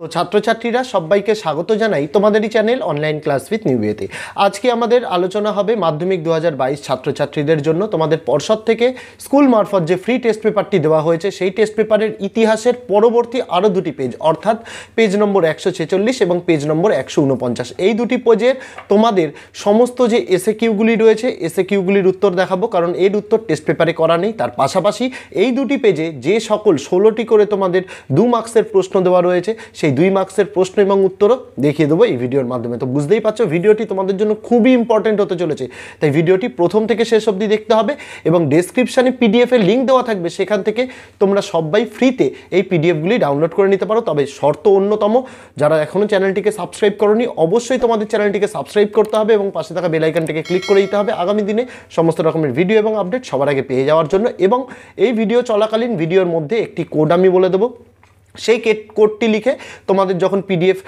তো ছাত্রছাত্রীরা সবাইকে স্বাগত জানাই তোমাদেরই চ্যানেল অনলাইন ক্লাস উইথ নিউইয়েতে। আজকে আমাদের আলোচনা হবে মাধ্যমিক 2022 ছাত্রছাত্রীদের জন্য তোমাদের পর্ষদ থেকে স্কুল মারফত যে ফ্রি টেস্ট পেপারটি দেওয়া হয়েছে সেই টেস্ট পেপারের ইতিহাসের পরবর্তী আরও দুটি পেজ, অর্থাৎ পেজ নম্বর 146 এবং পেজ নম্বর 149, এই দুটি পেজের তোমাদের সমস্ত যে এসএ কিউগুলি রয়েছে এসএ কিউগুলির উত্তর দেখাবো, কারণ এর উত্তর টেস্ট পেপারে করা নেই। তার পাশাপাশি এই দুটি পেজে যে সকল 16টি করে তোমাদের 2 মার্কসের প্রশ্ন দেওয়া রয়েছে সেই 2 মার্কসের প্রশ্ন এবং উত্তরও দেখিয়ে দেবো এই ভিডিওর মাধ্যমে। তো বুঝতেই পারছো ভিডিওটি তোমাদের জন্য খুবই ইম্পর্টেন্ট হতে চলেছে, তাই ভিডিওটি প্রথম থেকে শেষ অবধি দেখতে হবে এবং ডেসক্রিপশানে পিডিএফ এর লিঙ্ক দেওয়া থাকবে, সেখান থেকে তোমরা সবাই ফ্রিতে এই পিডিএফগুলি ডাউনলোড করে নিতে পারো। তবে শর্ত অন্যতম, যারা এখনও চ্যানেলটিকে সাবস্ক্রাইব করোনি অবশ্যই তোমাদের চ্যানেলটিকে সাবস্ক্রাইব করতে হবে এবং পাশে থাকা বেল আইকনটিকে ক্লিক করে দিতে হবে আগামী দিনে সমস্ত রকমের ভিডিও এবং আপডেট সবার আগে পেয়ে যাওয়ার জন্য। এবং এই ভিডিও চলাকালীন ভিডিওর মধ্যে একটি কোড আমি বলে দেবো, সেই কোডটি লিখে তোমাদের যখন পিডিএফ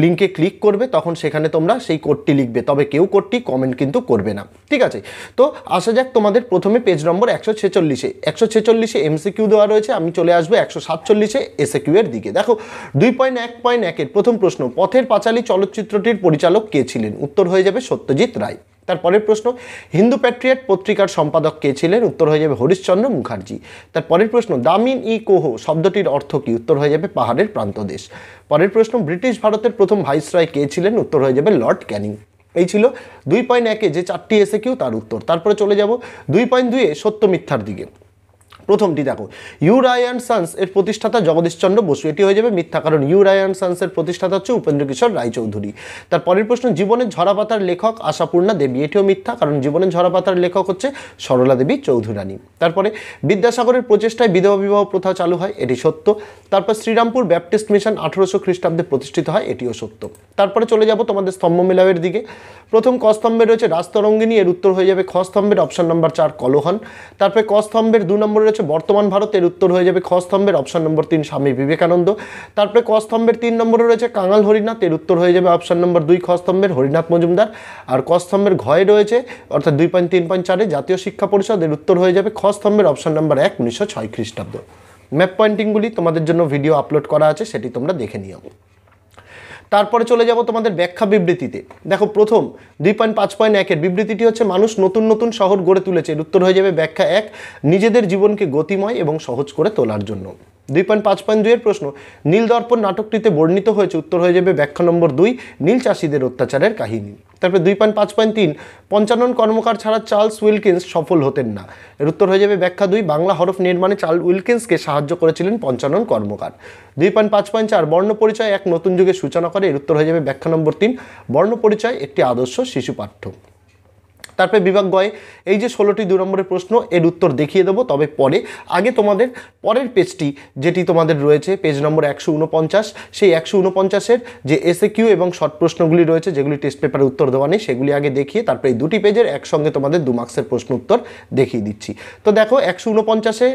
লিঙ্কে ক্লিক করবে তখন সেখানে তোমরা সেই কোডটি লিখবে, তবে কেউ কোডটি কমেন্ট কিন্তু করবে না, ঠিক আছে? তো আসা যাক তোমাদের প্রথমে পেজ নম্বর 146 এমসিকিউ দেওয়া রয়েছে। আমি চলে আসবো 147 এসএকিউ এর দিকে। দেখো 2.1.1 প্রথম প্রশ্ন, পথের পাঁচালী চলচ্চিত্রটির পরিচালক কে ছিলেন? উত্তর হয়ে যাবে সত্যজিৎ রায়। তারপরের প্রশ্ন, হিন্দু প্যাট্রিয়ট পত্রিকার সম্পাদক কে ছিলেন? উত্তর হয়ে যাবে হরিশচন্দ্র মুখার্জি। তারপরের প্রশ্ন, দামিন ই কোহো শব্দটির অর্থ কী? উত্তর হয়ে যাবে পাহাড়ের প্রান্তদেশ। পরের প্রশ্ন, ব্রিটিশ ভারতের প্রথম ভাইসরয় কে ছিলেন? উত্তর হয়ে যাবে লর্ড ক্যানিং। এই ছিল 2.1 যে 4টি এসএকিউ তার উত্তর। তারপরে চলে যাব 2.2 সত্য মিথ্যার দিকে। প্রথমটি দেখো, ইউ রায় অ্যান্ড সন্স এর প্রতিষ্ঠাতা জগদীশচন্দ্র বসু, এটি হয়ে যাবে মিথ্যা, কারণ ইউ রায় অ্যান্ড সন্সের প্রতিষ্ঠাতা হচ্ছে উপেন্দ্র কিশোর রায়চৌধুরী। তারপরের প্রশ্ন, জীবনের ঝরাপাতার লেখক আশাপূর্ণা দেবী, এটিও মিথ্যা, কারণ জীবনের ঝরাপাতার লেখক হচ্ছে সরলা দেবী চৌধুরানী। তারপরে বিদ্যাসাগরের প্রচেষ্টায় বিধবা বিবাহ প্রথা চালু হয়, এটি সত্য। তারপর শ্রীরামপুর ব্যাপটিস্ট মিশন 1800 খ্রিস্টাব্দে প্রতিষ্ঠিত হয়, এটিও সত্য। তারপরে চলে যাব তোমাদের স্তম্ভ মেলাওয়ের দিকে। প্রথম ক স্তম্ভে রয়েছে রাজতরঙ্গিনী, এর উত্তর হয়ে যাবে খ স্তম্ভের অপশন নম্বর 4 কলহন। তারপরে ক স্তম্ভের 2 নম্বরে রয়েছে বর্তমান ভারত, এর উত্তর হয়ে যাবে খ স্তম্ভের অপশন নম্বর 3 স্বামী বিবেকানন্দ। তারপরে ক স্তম্ভের 3 নম্বরে রয়েছে কাঙাল হরিনাথ, এর উত্তর হয়ে যাবে অপশন নম্বর 2 খ স্তম্ভের হরিনাথ মজুমদার। আর ক স্তম্ভের ঘয়ে রয়েছে অর্থাৎ 2.3.4 জাতীয় শিক্ষা পরিষদ, এর উত্তর হয়ে যাবে খ স্তম্ভের অপশন নম্বর 1 1906 খ্রিস্টাব্দ। ম্যাপ পয়েন্টিংগুলি তোমাদের জন্য ভিডিও আপলোড করা আছে, সেটি তোমরা দেখে নিও। তারপরে চলে যাব তোমাদের ব্যাখ্যা বিবৃতিতে। দেখো প্রথম 2.5.1 বিবৃতিটি হচ্ছে মানুষ নতুন নতুন শহর গড়ে তুলেছে, এর উত্তর হয়ে যাবে ব্যাখ্যা 1 নিজেদের জীবনকে গতিময় এবং সহজ করে তোলার জন্য। 2.5.2 প্রশ্ন, নীল দর্পণ নাটকটিতে বর্ণিত হয়েছে, উত্তর হয়ে যাবে ব্যাখ্যা নম্বর 2 নীল চাষিদের অত্যাচারের কাহিনী। তারপরে 2.5.3 পঞ্চানন কর্মকার ছাড়া চার্লস উইলকিন্স সফল হতেন না, এর উত্তর হয়ে যাবে ব্যাখ্যা 2 বাংলা হরফ নির্মাণে চার্লস উইলকিন্সকে সাহায্য করেছিলেন পঞ্চানন কর্মকার। 2.5.4 বর্ণ পরিচয় এক নতুন যুগের সূচনা করে, এর উত্তর হয়ে যাবে ব্যাখ্যা নম্বর 3 বর্ণ পরিচয় একটি আদর্শ শিশু পাঠ্য। তারপরে বিভাগ গয়ে এই যে 16টি 2 নম্বরের প্রশ্ন, এর উত্তর দেখিয়ে দেবো, তবে পরে আগে তোমাদের পরের পেজটি যেটি তোমাদের রয়েছে পেজ নম্বর 149, সেই 149-এর যে এসএকিউ এবং শর্ট প্রশ্নগুলি রয়েছে যেগুলি টেস্ট পেপারে উত্তর দেওয়া নেই সেগুলি আগে দেখিয়ে তারপরে এই দুটি পেজের একসঙ্গে তোমাদের 2 মার্কসের প্রশ্ন উত্তর দেখিয়ে দিচ্ছি। তো দেখো 149-এ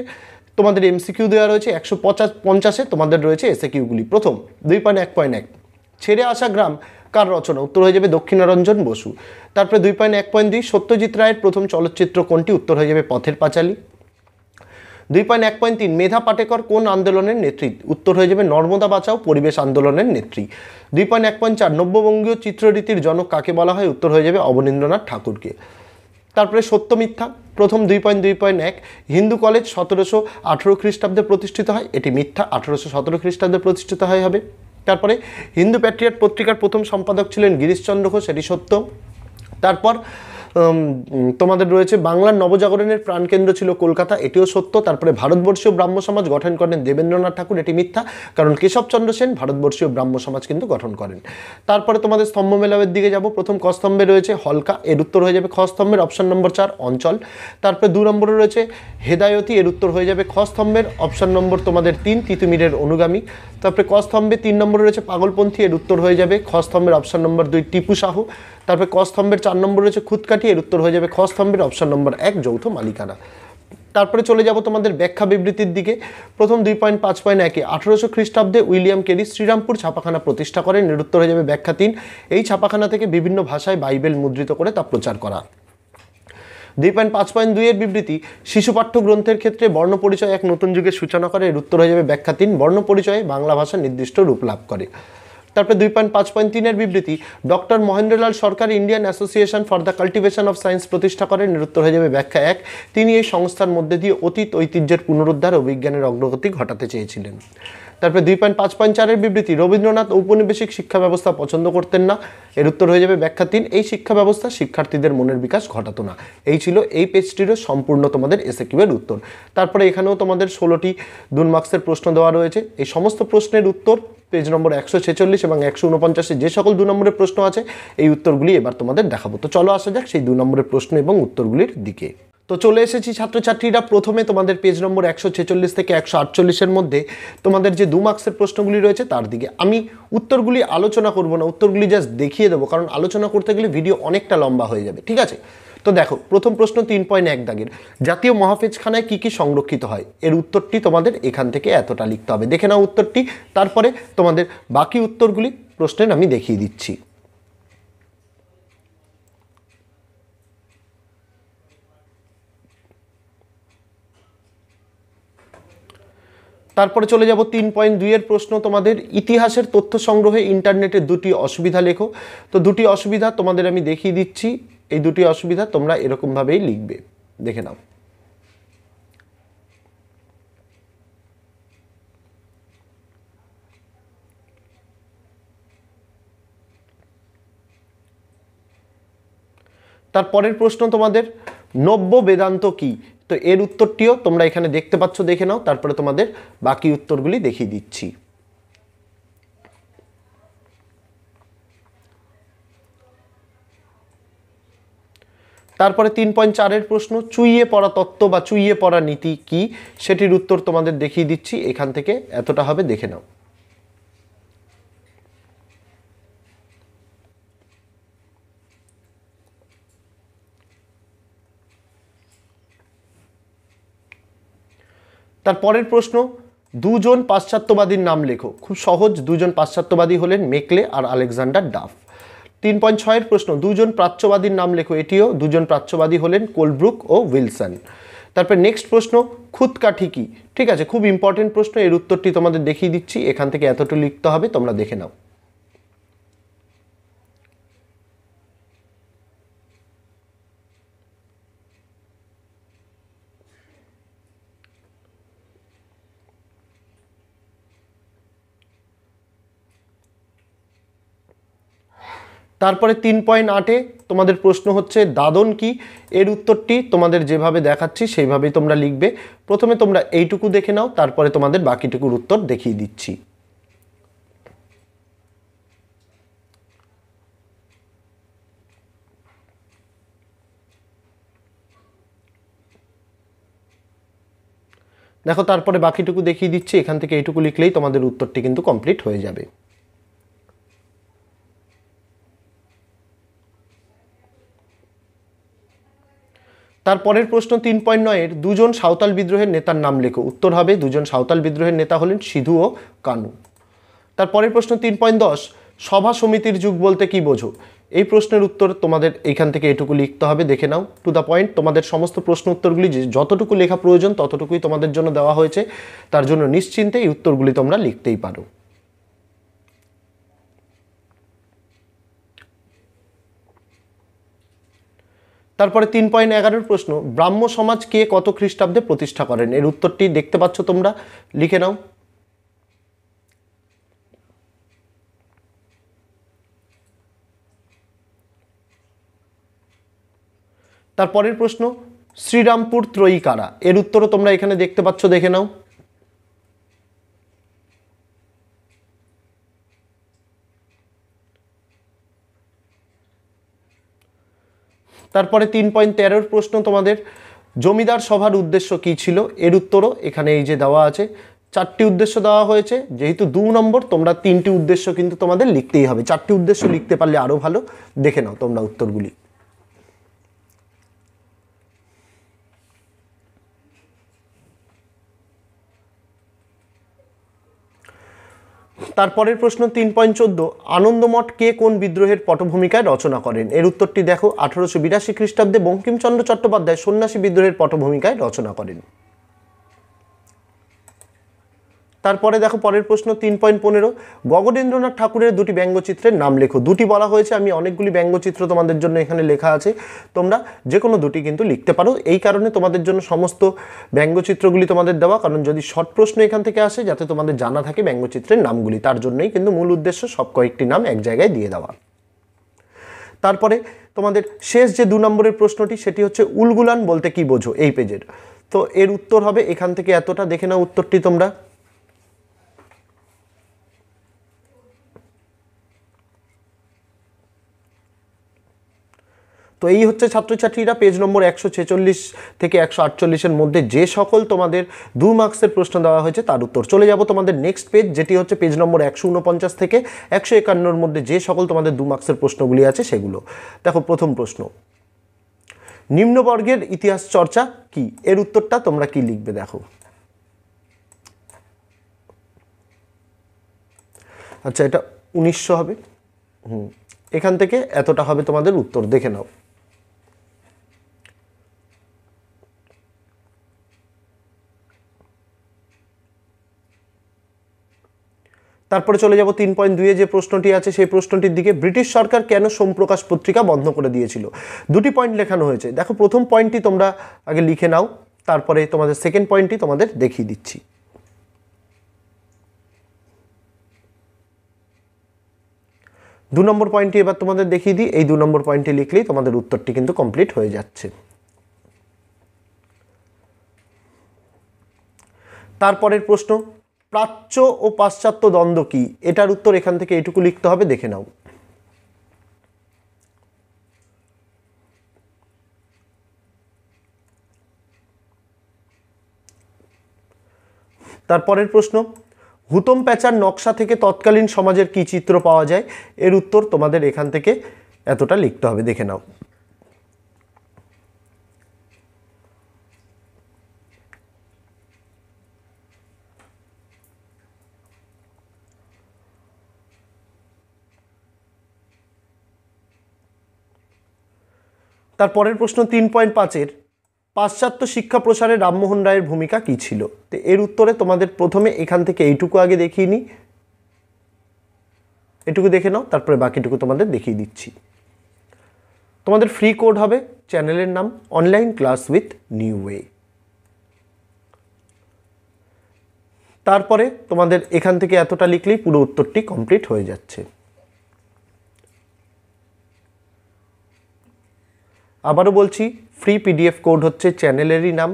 তোমাদের এমসিকিউ দেওয়া রয়েছে, 150-এ তোমাদের রয়েছে এসএকিউগুলি। প্রথম 2.1.1 ছেড়ে আসা গ্রাম কার রচনা? উত্তর হয়ে যাবে দক্ষিণারঞ্জন বসু। তারপরে 2.1.2 সত্যজিৎ রায়ের প্রথম চলচ্চিত্র কোনটি? উত্তর হয়ে যাবে পথের পাঁচালী। 2.1.3 মেধা পাটেকর কোন আন্দোলনের নেত্রী? উত্তর হয়ে যাবে নর্মদা বাঁচাও পরিবেশ আন্দোলনের নেত্রী। 2.1.4 নব্যবঙ্গীয় চিত্ররীতির জনক কাকে বলা হয়? উত্তর হয়ে যাবে অবনীন্দ্রনাথ ঠাকুরকে। তারপরে সত্য মিথ্যা, প্রথম 2.2.1 হিন্দু কলেজ 1718 খ্রিস্টাব্দে প্রতিষ্ঠিত হয়, এটি মিথ্যা, 1817 খ্রিস্টাব্দে প্রতিষ্ঠিত হবে। তারপরে হিন্দু প্যাট্রিয়ট পত্রিকার প্রথম সম্পাদক ছিলেন গিরিশচন্দ্র ঘোষ, এটি সত্য। তারপর তোমাদের রয়েছে বাংলার নবজাগরণের প্রাণকেন্দ্র ছিল কলকাতা, এটিও সত্য। তারপরে ভারতবর্ষীয় ব্রাহ্ম সমাজ গঠন করেন দেবেন্দ্রনাথ ঠাকুর, এটি মিথ্যা, কারণ কেশবচন্দ্র সেন ভারতবর্ষীয় ব্রাহ্ম সমাজ কিন্তু গঠন করেন। তারপরে তোমাদের স্তম্ভ মেলাওয়ের দিকে যাব। প্রথম ক স্তম্ভে রয়েছে হলকা, এর উত্তর হয়ে যাবে খ স্তম্ভের অপশন নম্বর 4 অঞ্চল। তারপরে 2 নম্বরে রয়েছে হেদায়তি, এর উত্তর হয়ে যাবে খ স্তম্ভের অপশন নম্বর তোমাদের 3 তিতুমিরের অনুগামী। তারপরে ক স্তম্ভে 3 নম্বরে রয়েছে পাগলপন্থী, এর উত্তর হয়ে যাবে খ স্তম্ভের অপশন নম্বর 2 টিপু সাহু। তারপরে ক স্তম্ভের 4 নম্বর রয়েছে খুদকাঠি, এর উত্তর হয়ে যাবে খ স্তম্ভের অপশন নম্বর 1 যৌথ মালিকানা। তারপরে চলে যাব তোমাদের ব্যাখ্যা বিবৃতির দিকে। প্রথম 2.5.1 1800 খ্রিস্টাব্দে উইলিয়াম কেরি শ্রীরামপুর ছাপাখানা প্রতিষ্ঠা করেন, এর উত্তর হয়ে যাবে ব্যাখ্যা 3 এই ছাপাখানা থেকে বিভিন্ন ভাষায় বাইবেল মুদ্রিত করে তা প্রচার করা। 2.5.2 এর বিবৃতি, শিশু পাঠ্য গ্রন্থের ক্ষেত্রে বর্ণ পরিচয় এক নতুন যুগের সূচনা করে। এর উত্তর হয়ে যাবে ব্যাখ্যা 3, বর্ণ পরিচয়ে বাংলা ভাষা নির্দিষ্ট রূপ লাভ করে। তারপরে 2.5.3 এর বিবৃতি, doctor Mahendralal Sarkar Indian association for the cultivation of science প্রতিষ্ঠা করেন। এর উত্তর হয়ে যাবে ব্যাখ্যা 1, তিনি এই সংস্থার মধ্যে দিয়ে অতীত ঐতিহ্যের পুনরুদ্ধার ও বিজ্ঞানের অগ্রগতি ঘটাতে চেয়েছিলেন। তারপরে 2.5.4 এর বিবৃতি, রবীন্দ্রনাথ ঔপনিবেশিক শিক্ষা ব্যবস্থা পছন্দ করতেন না। এর উত্তর হয়ে যাবে ব্যাখ্যা 3, এই শিক্ষা ব্যবস্থা শিক্ষার্থীদের মনের বিকাশ ঘটাতো না। এই ছিল এই পেজটিরও সম্পূর্ণ তোমাদের এসএকিউ এর উত্তর। তারপরে এখানেও তোমাদের 16টি 2 মার্কসের প্রশ্ন দেওয়া রয়েছে। এই সমস্ত প্রশ্নের উত্তর পেজ নম্বর 146 এবং 149 যে সকল 2 নম্বরের প্রশ্ন আছে, এই উত্তরগুলি এবার তোমাদের দেখাবো। তো চলো আসা যাক সেই 2 নম্বরের প্রশ্ন এবং উত্তরগুলির দিকে। তো চলে এসেছি ছাত্রছাত্রীরা, প্রথমে তোমাদের পেজ নম্বর 146 থেকে 148-এর মধ্যে তোমাদের যে 2 মার্কসের প্রশ্নগুলি রয়েছে তার দিকে। আমি উত্তরগুলি আলোচনা করব না, উত্তরগুলি জাস্ট দেখিয়ে দেবো, কারণ আলোচনা করতে গেলে ভিডিও অনেকটা লম্বা হয়ে যাবে, ঠিক আছে? তো দেখো, প্রথম প্রশ্ন 3.1 দাগের, জাতীয় মহাফেজখানায় কি কি সংরক্ষিত হয়? এর উত্তরটি তোমাদের এখান থেকে এতটা লিখতে হবে। দেখে নাও উত্তরটি, তারপরে তোমাদের বাকি উত্তরগুলি প্রশ্নের আমি দেখিয়ে দিচ্ছি। তারপরে চলে যাব 3.2 এর প্রশ্ন, তোমাদের ইতিহাসের তথ্য সংগ্রহে ইন্টারনেটের 2টি অসুবিধা লেখো। তো 2টি অসুবিধা তোমাদের আমি দেখিয়ে দিচ্ছি। এই 2টি অসুবিধা তোমরা এরকমভাবেই লিখবে, দেখে নাও। তারপরের প্রশ্ন তোমাদের, নব্য বেদান্ত কি? তো এর উত্তরটিও তোমরা এখানে দেখতে পাচ্ছ, দেখে নাও। তারপরে তোমাদের বাকি উত্তরগুলি দেখিয়ে দিচ্ছি। তারপরে 3.4 এর প্রশ্ন, চুইয়ে পড়া তত্ত্ব বা চুইয়ে পড়া নীতি কি? সেটির উত্তর তোমাদের দেখিয়ে দিচ্ছি। এখান থেকে এতটা হবে, দেখে নাও। তারপরের প্রশ্ন, 2 জন পাশ্চাত্যবাদীর নাম লেখো। খুব সহজ, 2 জন পাশ্চাত্যবাদী হলেন মেকলে আর আলেকজান্ডার ডাফ। 3.6 এর প্রশ্ন, 2 জন প্রাচ্যবাদীর নাম লেখো। এটিও 2 জন প্রাচ্যবাদী হলেন কোলব্রুক ও উইলসন। তারপর নেক্সট প্রশ্ন, খুদকাঠি কি? ঠিক আছে, খুব ইম্পর্টেন্ট প্রশ্ন, এর উত্তরটি তোমাদের দেখিয়ে দিচ্ছি। এখান থেকে এতটুকু লিখতে হবে, তোমরা দেখে নাও। তারপরে 3.8-এ তোমাদের প্রশ্ন হচ্ছে দাদন কি? এর উত্তরটি তোমাদের যেভাবে দেখাচ্ছি সেইভাবেই তোমরা লিখবে। প্রথমে তোমরা এইটুকু দেখে নাও, তারপরে তোমাদের বাকিটুকুর উত্তর দেখিয়ে দিচ্ছি। দেখো, তারপরে বাকিটুকু দেখিয়ে দিচ্ছি। এখান থেকে এইটুকু লিখলেই তোমাদের উত্তরটি কিন্তু কমপ্লিট হয়ে যাবে। তারপরের প্রশ্ন 3.9-এর, 2 জন সাঁওতাল বিদ্রোহের নেতার নাম লেখো। উত্তর হবে 2 জন সাঁওতাল বিদ্রোহের নেতা হলেন সিধু ও কানু। তারপরের প্রশ্ন 3.10, সভা সমিতির যুগ বলতে কি বোঝো? এই প্রশ্নের উত্তর তোমাদের এইখান থেকে এটুকু লিখতে হবে, দেখে নাও। টু দ্য পয়েন্ট, তোমাদের সমস্ত প্রশ্ন উত্তরগুলি যতটুকু লেখা প্রয়োজন ততটুকুই তোমাদের জন্য দেওয়া হয়েছে, তার জন্য নিশ্চিন্তে এই উত্তরগুলি তোমরা লিখতেই পারো। তারপরে 3.11-এর প্রশ্ন, ব্রাহ্ম সমাজ কে কত খ্রিস্টাব্দে প্রতিষ্ঠা করেন? এর উত্তরটি দেখতে পাচ্ছ, তোমরা লিখে নাও। তারপরের প্রশ্ন, শ্রীরামপুর ত্রয়ী কারা? এর উত্তরও তোমরা এখানে দেখতে পাচ্ছ, দেখে নাও। তারপরে 3.13-এর প্রশ্ন তোমাদের, জমিদার সভার উদ্দেশ্য কি ছিল? এর উত্তরও এখানে এই যে দেওয়া আছে, 4টি উদ্দেশ্য দেওয়া হয়েছে। যেহেতু 2 নম্বর, তোমরা 3টি উদ্দেশ্য কিন্তু তোমাদের লিখতেই হবে। 4টি উদ্দেশ্য লিখতে পারলে আরও ভালো। দেখে নাও তোমরা উত্তরগুলি। তারপরের প্রশ্ন 3.14, আনন্দমঠ কে কোন বিদ্রোহের পটভূমিকায় রচনা করেন? এর উত্তরটি দেখো, 1882 খ্রিস্টাব্দে বঙ্কিমচন্দ্র চট্টোপাধ্যায় সন্ন্যাসী বিদ্রোহের পটভূমিকায় রচনা করেন। তারপরে দেখো পরের প্রশ্ন 3.15, গগনেন্দ্রনাথ ঠাকুরের দুটি ব্যঙ্গচিত্রের নাম লেখো। দুটি বলা হয়েছে, আমি অনেকগুলি ব্যঙ্গচিত্র তোমাদের জন্য এখানে লেখা আছে, তোমরা যে কোনো দুটি কিন্তু লিখতে পারো। এই কারণে তোমাদের জন্য সমস্ত ব্যঙ্গচিত্রগুলি তোমাদের দেওয়া, কারণ যদি শর্ট প্রশ্ন এখান থেকে আসে যাতে তোমাদের জানা থাকে ব্যঙ্গচিত্রের নামগুলি, তার জন্যই কিন্তু মূল উদ্দেশ্য সব কয়েকটি নাম এক জায়গায় দিয়ে দেওয়া। তারপরে তোমাদের শেষ যে 2 নম্বরের প্রশ্নটি, সেটি হচ্ছে উলগুলান বলতে কি বোঝো, এই পেজের। তো এর উত্তর হবে এখান থেকে এতটা, দেখে নাও উত্তরটি তোমরা। তো এই হচ্ছে ছাত্রছাত্রীরা পেজ নম্বর 146 থেকে 148-এর মধ্যে যে সকল তোমাদের 2 মার্কসের প্রশ্ন দেওয়া হয়েছে তার উত্তর। চলে যাব তোমাদের নেক্সট পেজ, যেটি হচ্ছে পেজ নম্বর 149 থেকে 151-এর মধ্যে যে সকল তোমাদের 2 মার্কসের প্রশ্নগুলি আছে সেগুলো। দেখো প্রথম প্রশ্ন, নিম্নবর্গের ইতিহাস চর্চা কি? এর উত্তরটা তোমরা কি লিখবে দেখো। আচ্ছা, এটা 1900 হবে। এখান থেকে এতটা হবে তোমাদের উত্তর, দেখে নাও। তারপরে চলে যাব 3.2-এ যে প্রশ্নটি আছে সেই প্রশ্নটির দিকে। ব্রিটিশ সরকার কেন সোমপ্রকাশ পত্রিকা বন্ধ করে দিয়েছিল? দুটি পয়েন্ট লেখানো হয়েছে। দেখো প্রথম পয়েন্টটি তোমরা আগে লিখে নাও, তারপরে তোমাদের সেকেন্ড পয়েন্টটি তোমাদের দেখিয়ে দিচ্ছি। 2 নম্বর পয়েন্টটি এবার তোমাদের দেখিয়ে দিই। এই 2 নম্বর পয়েন্টটি লিখলেই তোমাদের উত্তরটি কিন্তু কমপ্লিট হয়ে যাচ্ছে। তারপরের প্রশ্ন, প্রাচ্য ও পাশ্চাত্য দ্বন্দ্ব কি? এটার উত্তর এখান থেকে এইটুকু লিখতে হবে, দেখে নাও। তারপরের প্রশ্ন, হুতম প্যাঁচার নকশা থেকে তৎকালীন সমাজের কি চিত্র পাওয়া যায়? এর উত্তর তোমাদের এখান থেকে এতটা লিখতে হবে, দেখে নাও। তারপরের প্রশ্ন 3.5-এর, পাশ্চাত্য শিক্ষা প্রসারে রামমোহন রায়ের ভূমিকা কী ছিল? তো এর উত্তরে তোমাদের প্রথমে এখান থেকে এইটুকু আগে দেখিয়ে নিই, এটুকু দেখে নাও, তারপরে বাকিটুকু তোমাদের দেখিয়ে দিচ্ছি। তোমাদের ফ্রি কোড হবে, চ্যানেলের নাম online class with new way. তারপরে তোমাদের এখান থেকে এতটা লিখলেই পুরো উত্তরটি কমপ্লিট হয়ে যাচ্ছে। আবারও বলছি, ফ্রি পিডিএফ কোড হচ্ছে চ্যানেলেরই নাম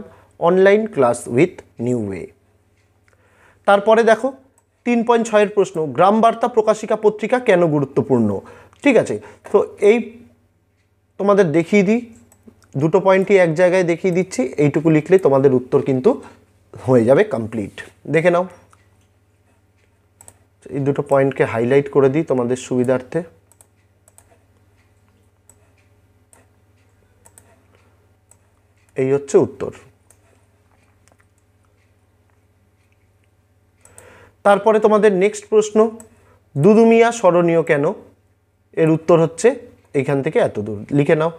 online class with new way. তারপরে দেখো 3.6-এর প্রশ্ন, গ্রাম বার্তা প্রকাশিকা পত্রিকা কেন গুরুত্বপূর্ণ? ঠিক আছে, তো এই তোমাদের দেখিয়ে দিই, দুটো পয়েন্টই এক জায়গায় দেখিয়ে দিচ্ছি, এইটুকু লিখলে তোমাদের উত্তর কিন্তু হয়ে যাবে কমপ্লিট। দেখে নাও, এই দুটো পয়েন্টকে হাইলাইট করে দিই তোমাদের সুবিধার্থে। এই হচ্ছে উত্তর। তারপরে তোমাদের নেক্সট প্রশ্ন, দুদুমিয়া স্মরণীয় কেন? এর উত্তর হচ্ছে এইখান থেকে এত দূর, লিখে নাও।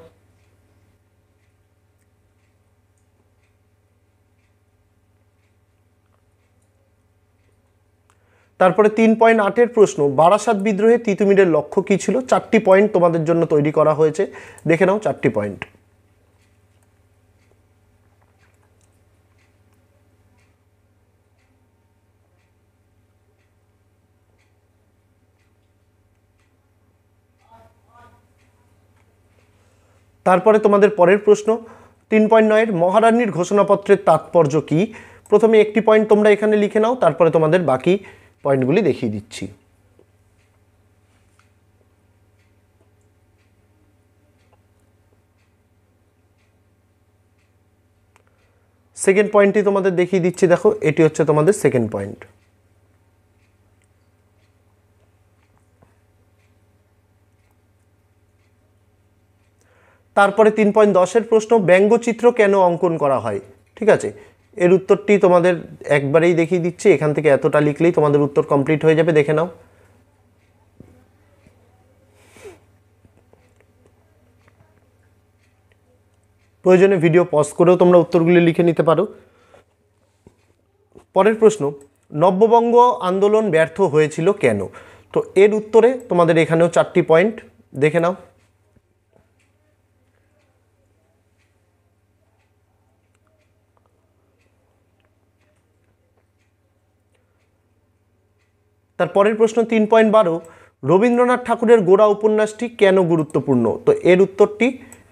তারপরে 3.8-এর প্রশ্ন, বারাসাত বিদ্রোহে তিতুমিরের লক্ষ্য কী ছিল? 4টি পয়েন্ট তোমাদের জন্য তৈরি করা হয়েছে, দেখে নাও 4টি পয়েন্ট। তারপরে তোমাদের পরের প্রশ্ন 3.9-এর, মহারানীর ঘোষণাপত্রের তাৎপর্য কী? প্রথমে একটি পয়েন্ট তোমরা এখানে লিখে নাও, তারপরে তোমাদের বাকি পয়েন্টগুলি দেখিয়ে দিচ্ছি। সেকেন্ড পয়েন্টটি তোমাদের দেখিয়ে দিচ্ছি, দেখো এটি হচ্ছে তোমাদের সেকেন্ড পয়েন্ট। তারপরে 3.10-এর প্রশ্ন, ব্যঙ্গচিত্র কেন অঙ্কন করা হয়? ঠিক আছে, এর উত্তরটি তোমাদের একবারেই দেখিয়ে দিচ্ছি, এখান থেকে এতটা লিখলেই তোমাদের উত্তর কমপ্লিট হয়ে যাবে, দেখে নাও। প্রয়োজনে ভিডিও পজ করেও তোমরা উত্তরগুলি লিখে নিতে পারো। পরের প্রশ্ন, নব্যবঙ্গ আন্দোলন ব্যর্থ হয়েছিল কেন? তো এর উত্তরে তোমাদের এখানেও 4টি পয়েন্ট, দেখে নাও। তারপরের প্রশ্ন 3.12, রবীন্দ্রনাথ ঠাকুরের গোড়া উপন্যাসটি কেন গুরুত্বপূর্ণ? তো এর উত্তরটি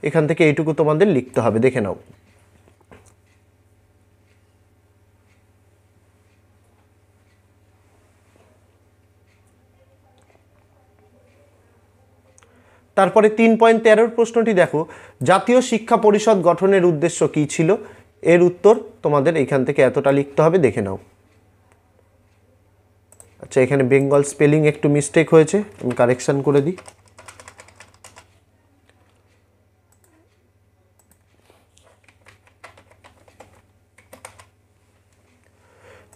এখান থেকে এইটুকু তোমাদের লিখতে হবে, দেখে নাও। তারপরে 3.13 প্রশ্নটি দেখো, জাতীয় শিক্ষা পরিষদ গঠনের উদ্দেশ্য কী ছিল? এর উত্তর তোমাদের এখান থেকে এতটা লিখতে হবে, দেখে নাও। আচ্ছা, এখানে বেঙ্গল স্পেলিং একটু মিস্টেক হয়েছে, আমি কারেকশন করে দিই।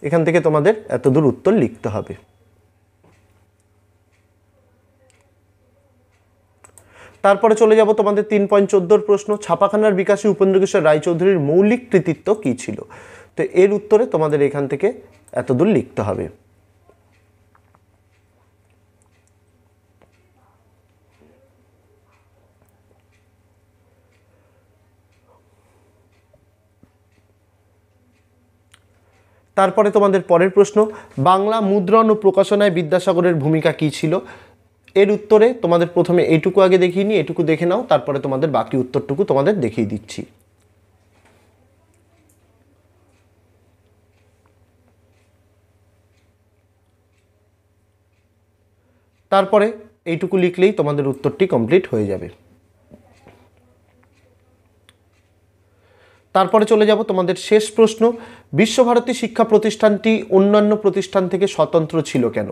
এখান থেকে তোমাদের এতদূর উত্তর লিখতে হবে। তারপরে চলে যাব তোমাদের 3.14 প্রশ্ন, ছাপাখানার বিকাশে উপেন্দ্রকিশোর রায়চৌধুরীর মৌলিক কৃতিত্ব কী ছিল? তো এর উত্তরে তোমাদের এখান থেকে এতদূর লিখতে হবে। তারপরে তোমাদের পরের প্রশ্ন, বাংলা মুদ্রণ ও প্রকাশনায় বিদ্যাসাগরের ভূমিকা কী ছিল? এর উত্তরে তোমাদের প্রথমে এইটুকু আগে দেখিয়ে নিই, এটুকু দেখে নাও, তারপরে তোমাদের বাকি উত্তরটুকু তোমাদের দেখিয়ে দিচ্ছি। তারপরে এইটুকু লিখলেই তোমাদের উত্তরটি কমপ্লিট হয়ে যাবে। তারপরে চলে যাব তোমাদের শেষ প্রশ্ন, বিশ্বভারতী শিক্ষা প্রতিষ্ঠানটি অন্যান্য প্রতিষ্ঠান থেকে স্বতন্ত্র ছিল কেন?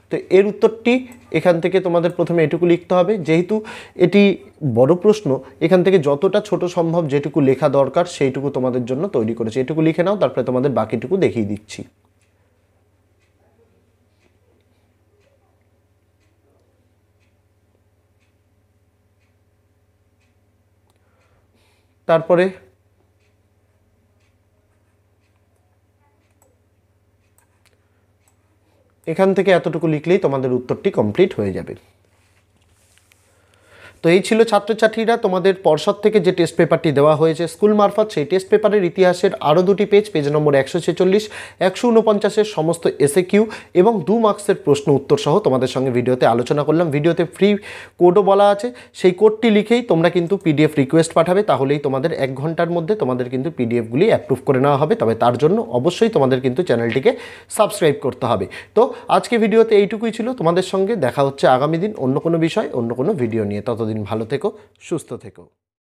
তো এর উত্তরটি এখান থেকে তোমাদের প্রথমে এটুকু লিখতে হবে, যেহেতু এটি বড় প্রশ্ন, এখান থেকে যতটা ছোট সম্ভব যেটুকু লেখা দরকার সেইটুকু তোমাদের জন্য তৈরি করেছে, এটুকু লিখে নাও, তারপরে তোমাদের বাকিটুকু দেখিয়ে দিচ্ছি। তারপরে এখান থেকে এতটুকু লিখলেই তোমাদের উত্তরটি কমপ্লিট হয়ে যাবে। তো এই ছিল ছাত্রছাত্রীরা তোমাদের পর্ষদ থেকে যে টেস্ট পেপারটি দেওয়া হয়েছে স্কুল মারফত, সেই টেস্ট পেপারের ইতিহাসের আরও দুটি পেজ, পেজ নম্বর 146, 149 সমস্ত এসএকিউ এবং 2 মার্কসের প্রশ্ন উত্তর সহ তোমাদের সঙ্গে ভিডিওতে আলোচনা করলাম। ভিডিওতে ফ্রি কোডও বলা আছে, সেই কোডটি লিখেই তোমরা কিন্তু পিডিএফ রিকোয়েস্ট পাঠাবে, তাহলেই তোমাদের 1 ঘন্টার মধ্যে তোমাদের কিন্তু পিডিএফগুলি অ্যাপ্রুভ করে নেওয়া হবে। তবে তার জন্য অবশ্যই তোমাদের কিন্তু চ্যানেলটিকে সাবস্ক্রাইব করতে হবে। তো আজকে ভিডিওতে এইটুকুই ছিল, তোমাদের সঙ্গে দেখা হচ্ছে আগামী দিন অন্য কোনো বিষয়, অন্য কোনো ভিডিও নিয়ে। ততদিন ভালো থেকো, সুস্থ থেকো।